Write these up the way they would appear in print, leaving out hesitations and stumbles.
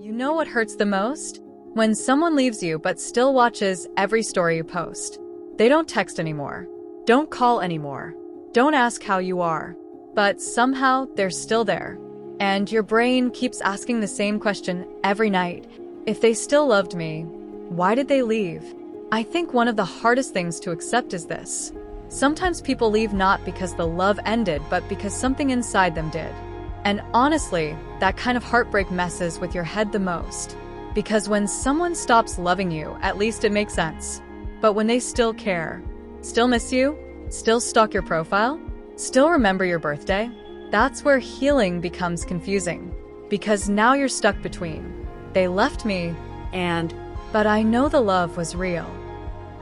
You know what hurts the most? When someone leaves you but still watches every story you post. They don't text anymore, don't call anymore, don't ask how you are, but somehow they're still there. And your brain keeps asking the same question every night. If they still loved me, why did they leave? I think one of the hardest things to accept is this. Sometimes people leave not because the love ended, but because something inside them did. And honestly, that kind of heartbreak messes with your head the most. Because when someone stops loving you, at least it makes sense. But when they still care, still miss you, still stalk your profile, still remember your birthday, that's where healing becomes confusing. Because now you're stuck between, they left me, but I know the love was real.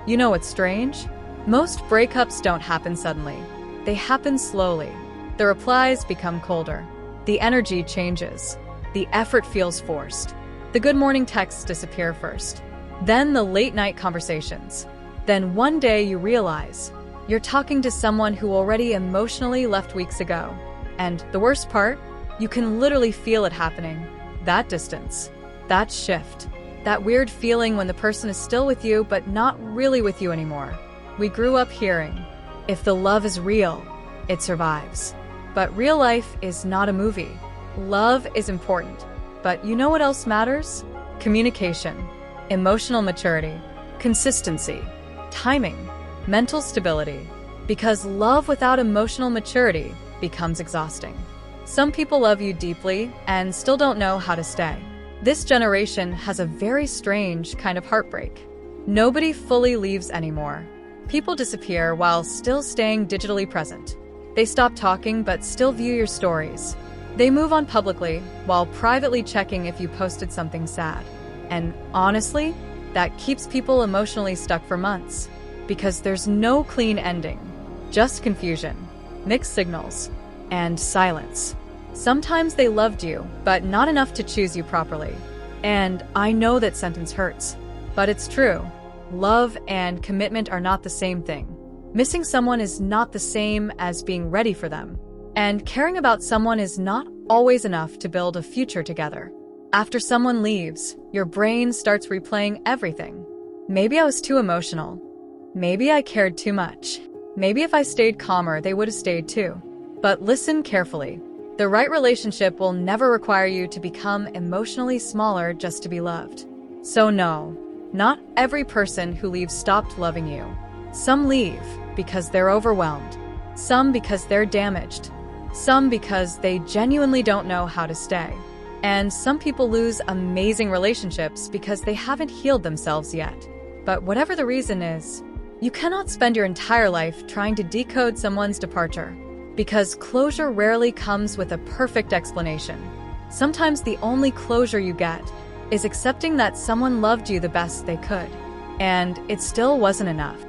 You know what's strange? Most breakups don't happen suddenly. They happen slowly. The replies become colder. The energy changes. The effort feels forced. The good morning texts disappear first. Then the late night conversations. Then one day you realize you're talking to someone who already emotionally left weeks ago. And the worst part, you can literally feel it happening. That distance, that shift, that weird feeling when the person is still with you but not really with you anymore. We grew up hearing, if the love is real, it survives. But real life is not a movie. Love is important. But you know what else matters? Communication, emotional maturity, consistency, timing, mental stability. Because love without emotional maturity becomes exhausting. Some people love you deeply and still don't know how to stay. This generation has a very strange kind of heartbreak. Nobody fully leaves anymore. People disappear while still staying digitally present. They stop talking but still view your stories. They move on publicly while privately checking if you posted something sad. And honestly, that keeps people emotionally stuck for months. Because there's no clean ending. Just confusion, mixed signals, and silence. Sometimes they loved you, but not enough to choose you properly. And I know that sentence hurts, but it's true. Love and commitment are not the same thing. Missing someone is not the same as being ready for them. And caring about someone is not always enough to build a future together. After someone leaves, your brain starts replaying everything. Maybe I was too emotional. Maybe I cared too much. Maybe if I stayed calmer, they would have stayed too. But listen carefully. The right relationship will never require you to become emotionally smaller just to be loved. So no, not every person who leaves stopped loving you. Some leave because they're overwhelmed. Some because they're damaged. Some because they genuinely don't know how to stay. And some people lose amazing relationships because they haven't healed themselves yet. But whatever the reason is, you cannot spend your entire life trying to decode someone's departure. Because closure rarely comes with a perfect explanation. Sometimes the only closure you get is accepting that someone loved you the best they could. And it still wasn't enough.